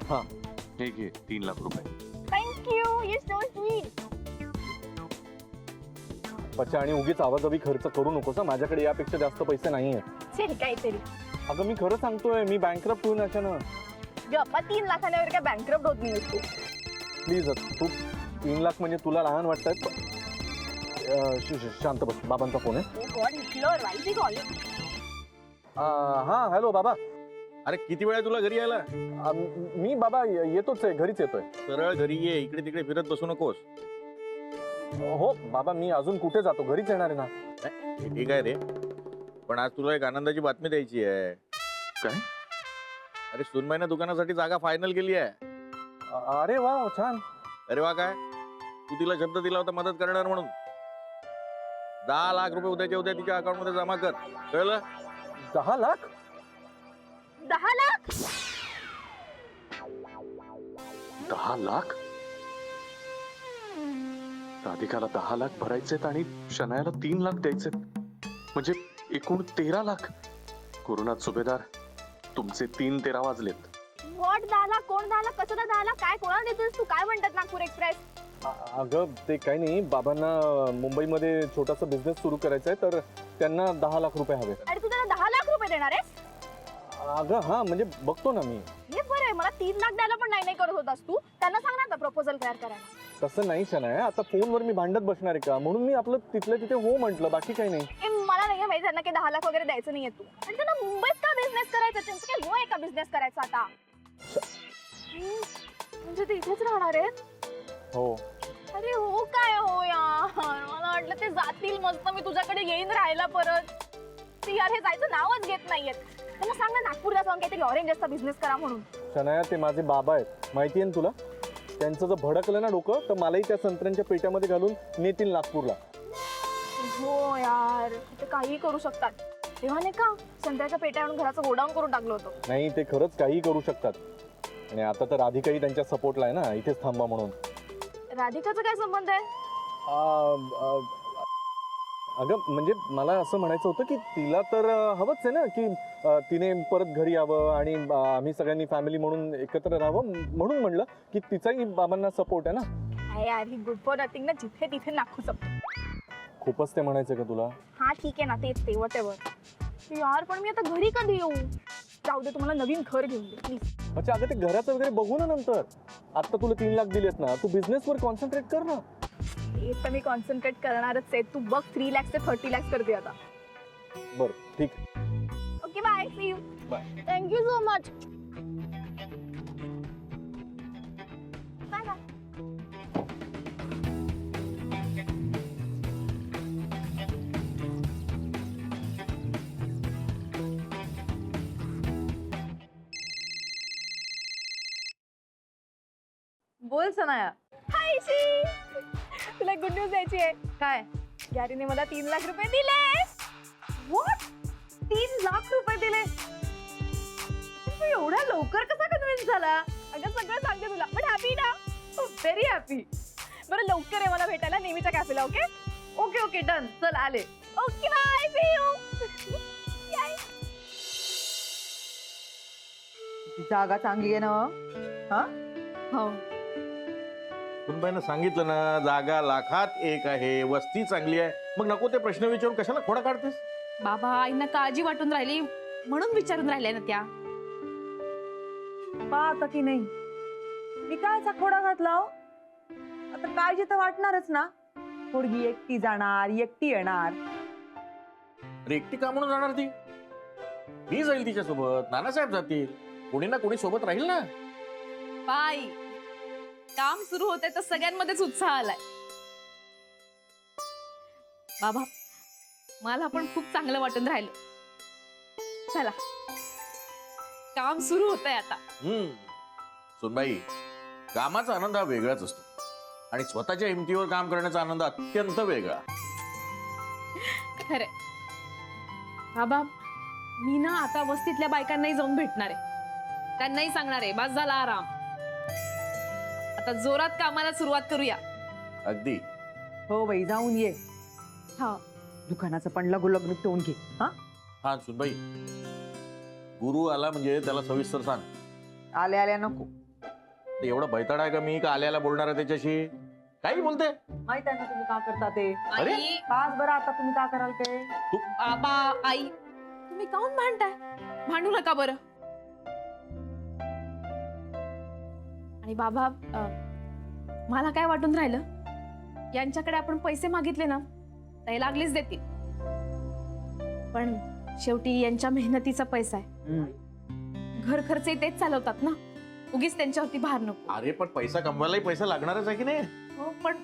हाँ हे घे 3,00,000 रुपये. Thank you, you so sweet. पचा आणि उगीच आवाजावी खर्च करू नकोस. माझ्याकडे यापेक्षा जास्त पैसे नाहीये. चल काहीतरी. अगं मी खरं सांगतोय, मी बँकरप्ट होईन अचानक. गप्पा 3 लाखांवर काय बँकरप्ट होत नाही तू. प्लीज तू 3,00,000 म्हणजे तुला लहान वाटतात. शांत बस, बाबांचा फोन आहे. ओ गॉड, हिटलर वाईट कॉल. हा हॅलो बाबा. अरे किती वेळ तुला घरी यायला? मी बाबा येतोच आहे, घरीच येतोय. सरळ घरी ये, इकडे तिकडे फिरत बसू नकोस. हो बाबा, मी अजून कुठे जातो, घरीच येणार आहे ना. हे ठीक आहे रे, पण आज तुला एक आनंदाची बातमी द्यायची आहे. काय? अरे सुनबाईने दुकानासाठी जागा फायनल केली आहे. अरे वा छान. अरे वा काय, तू तिला शब्द दिला होता मदत करणार म्हणून. 10,00,000 रुपये उद्याच्या उद्या तिच्या अकाउंट मध्ये जमा कर, कळलं? 10,00,000? 10,00,000? 10,00,000? राधिकाला 10,00,000 भरायचेत आणि शनायाला 3,00,000 द्यायचेत, म्हणजे एकूण 13,00,000. गुरुनाथ सुभेदार, तुमचे 3-13 वाजलेत. व्हॉट 10,00,000? कोण 10,00,000? कसं 10,00,000? काय कोणाला देतोस तू? काय म्हणतात नागपूर एक्सप्रेस? अगं ते काही नाही, बाबांना मुंबईमध्ये छोटासा बिझनेस सुरू करायचा आहे, तर त्यांना 10,00,000 रुपये हवे. अरे तू त्यांना 10,00,000 रुपये देणार आहेस? अगं हा, म्हणजे बघतो ना मी. हे बरं आहे, मला 3,00,000 द्यायला पण नाही करत होतास तू. त्यांना सांग ना प्रपोजल तयार करायला. तसं नाही शनाय, आता फोनवर मी भांडत बसणार आहे का, म्हणून मी आपलं तिथल्या तिथे हो म्हटलं, बाकी काही नाही. मला नाही माहिती त्यांना की 10,00,000 वगैरे द्यायचं नाहीये तू. आणि त्यांना मुंबईत का बिझनेस करायचा? त्यांचं काय वय आहे का बिझनेस करायचा आता? म्हणजे ते इथेच राहणार आहेत? हो. अरे हो काय हो यार, मला वाटलं ते जातील मस्त, मी तुझ्याकडे येईन राहायला परत. ते यार हे जायचं नावच घेत नाहीयेत. त्यांना सांग ना नागपूरला जाऊन काहीतरी ऑरेंजचा बिझनेस करा म्हणून. शनाया, ते माझे बाबा आहेत, माहिती आहे ना तुला. त्यांचं जर भडकलं ना डोकं, तर मलाही त्या संत्र्यांच्या पेट्यामध्ये घालून नेतील नागपूरला. हो यार, ते काही करू शकतात. तेव्हा नाही का संत्र्याच्या पेट्या आणून घराचं गोडाऊन करून टाकलं होतं. नाही, ते खरंच काही करू शकतात. आणि आता तर राधिकाही त्यांच्या सपोर्टला आहे ना, इथेच थांबा म्हणून. राधिकाचा काय संबंध आहे? अगं म्हणजे मला असं म्हणायचं होतं की तिला तर हवंच आहे ना की तिने परत घरी यावं आणि आम्ही सगळ्यांनी फॅमिली म्हणून एकत्र राहावं, म्हणून म्हणलं की तिचाही बाबांना सपोर्ट आहे ना. यार ही गुड फॉर नथिंग ना, जिथे तिथे नाखू शकतो. खूपच ते म्हणायचं का तुला? हा ठीक आहे ना, तेच ते वटेवर. यार पण मी आता घरी कधी येऊ? जाऊ दे, तुम्हाला नवीन घर घेऊन दे प्लीज. अच्छा, अगं ते घराचं वगैरे बघू ना नंतर. आता तुला 3,00,000 दिलेत ना, तू बिझनेसवर कॉन्सन्ट्रेट कर ना. तेच तर मी कॉन्सन्ट्रेट करणारच आहे. तू बघ 3,00,000 ते 30,00,000 करते आता. बरं ठीक. Okay bye, see you. Bye. Thank you so much. Bye bye. बोल सनाया. हाय शी, तुला गुड न्यूज द्यायची आहे. काय? गॅरीने मला 3,00,000 रुपये दिले. व्हॉट? 3,00,000 रुपये दिले? तू एवढ्या लवकर कसा कन्व्हिन्स झाला? अगं सगळं सांगते तुला, पण हॅपी ना? Very happy. बरं लवकर आहे मला भेटायला नेहमीच्या कॅफेला. ओके ओके ओके डन, चल आले. Okay bye, see you. जागा चांगली आहे ना? हा हो. सुनबाईनं सांगितलं ना, जागा लाखात एक आहे, वस्ती चांगली आहे. मग नको ते प्रश्न विचारून कशाला खोडा काढतेस? बाबा, आईंना काळजी वाटून राहिली म्हणून विचारून राहिल्या ना त्या. पा आता की नाही, मी काय खोडा घातला हो? आता काळजी तर वाटणारच ना. पोरगी एकटी जाणार, एकटी येणार. अरे एकटी का म्हणून जाणार ती? मी जाईल तिच्यासोबत, नानासाहेब जातील, कोणी ना कोणी सोबत राहील ना. बाई, काम सुरू होते तर सगळ्यांमध्येच उत्साह आलाय. बाबा, मला पण खूप चांगलं वाटून राहिलं. चला, काम सुरू होतंय आता. सुनबाई, कामाचा आनंद हा वेगळाच असतो आणि स्वतःच्या हिमतीवर काम करण्याचा आनंद अत्यंत वेगळा. खरे बाबा, मी ना आता वस्तीतल्या बायकांनाही जाऊन भेटणार आहे. त्यांनाही सांगणार आहे बस झाला आराम, आता जोरात कामाला सुरुवात करूया. अगदी. हो बाई, जाऊन ये. हा, दुकानाचं पण लग्न ठेवून घे. हा हा सुनबाई, गुरु आला म्हणजे त्याला सविस्तर सांग. आल्या आल्या नको, ते एवढं भैताड आहे का मी का आल्याला बोलणार आहे त्याच्याशी? काही बोलते. माहित आहे ना तुम्ही का करता ते. अरे? आई, पाच बरं आता तुम्ही का कराल ते. बाबा, आई, तुम्ही काहून भांडताय? भांडू नका बरं. आणि बाबा, मला काय वाटून राहिलं, यांच्याकडे आपण पैसे मागितले ना ते लागलीच देतील, पण शेवटी यांच्या मेहनतीचा पैसा आहे. घर खर्च तेच चालवतात ना, उगीच त्यांच्यावरती भार नको. अरे पण पैसा कमवायलाही पैसा लागणारच आहे की नाही? हो, पण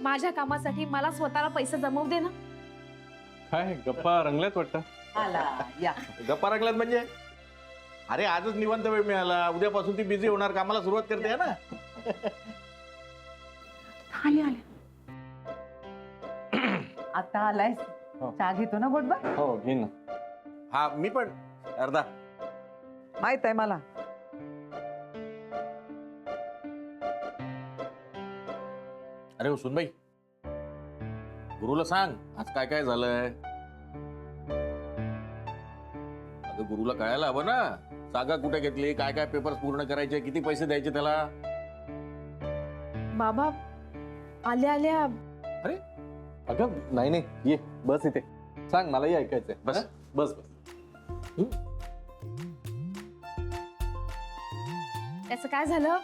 माझ्या कामासाठी मला स्वतःला पैसे जमवू दे ना. काय गप्पा रंगल्यात वाटतं. आला या. गप्पा लागल्यात म्हणजे? अरे आजच निवांत वेळ मिळाला, उद्यापासून ती बिझी होणार, कामाला सुरुवात करते आहे ना. आले आले. आता आलाय. हो. चहा घेतो ना गोडबा. हो घे ना. हा मी पण अर्धा. माहित आहे मला. अरे हो सुनबाई, गुरुला सांग आज काय काय झालंय. अगं गुरुला कळायला हवं ना, जागा कुठे घेतली, काय काय पेपर्स पूर्ण करायचे, किती पैसे द्यायचे त्याला. बाबा, आल्या आल्या अगं नाही नाही, ये बस इथे. सांग, मलाही ऐकायचंय. बस. हा? बस बस. त्याचं काय झालं,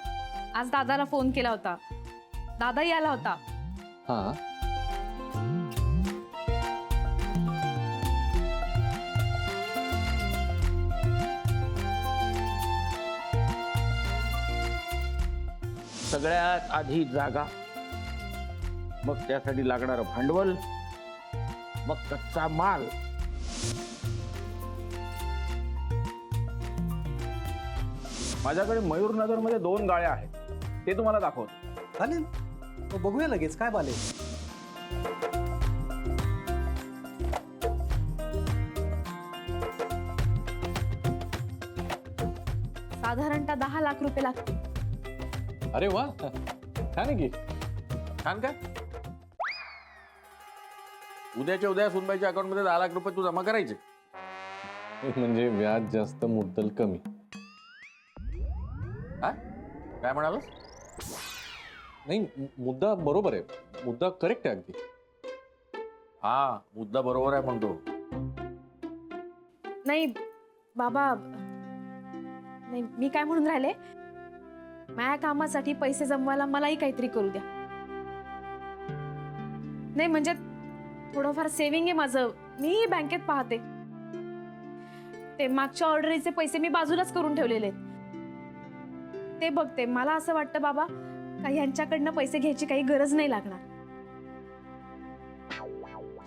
आज दादाला फोन केला होता, दादाही आला होता. हा. सगळ्यात आधी जागा, मग त्यासाठी लागणारं भांडवल, मग कच्चा माल. माझ्याकडे मयूरनगर मध्ये 2 गाळ्या आहेत, ते तुम्हाला दाखवतो. चालेल, मग बघूया लगेच काय बाले. साधारणतः 10 लाख रुपये लागतील. अरे वा, छान आहे की. छान काय? उद्याच्या उद्या सुनबाईच्या अकाउंट मध्ये 10 लाख रुपये तू जमा करायचे. म्हणजे व्याज जास्त, मुद्दल कमी. काय म्हणालास? नाही, मुद्दा बरोबर आहे, मुद्दा करेक्ट आहे अगदी. हा मुद्दा बरोबर आहे म्हणतो. नाही बाबा, नाही मी काय म्हणून राहिले, माझ्या कामासाठी पैसे जमवायला मलाही काहीतरी करू द्या. नाही म्हणजे थोडंफार सेव्हिंग आहे माझं, मी बँकेत पाहते. ते मागच्या ऑर्डरीचे पैसे मी बाजूलाच करून ठेवलेले आहेत, ते बघते. मला असं वाटतं बाबा, काही यांच्याकडनं पैसे घ्यायची काही गरज नाही लागणार.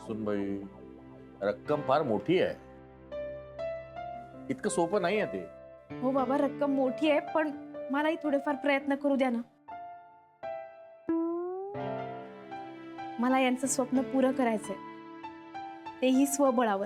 सुनबाई, रक्कम फार मोठी आहे, इतकं सोपं नाही आहे ते. हो बाबा, रक्कम मोठी आहे, पण मलाही थोडेफार प्रयत्न करू द्या ना. मला यांचं स्वप्न पुरं करायचंय, तेही स्वबळावर.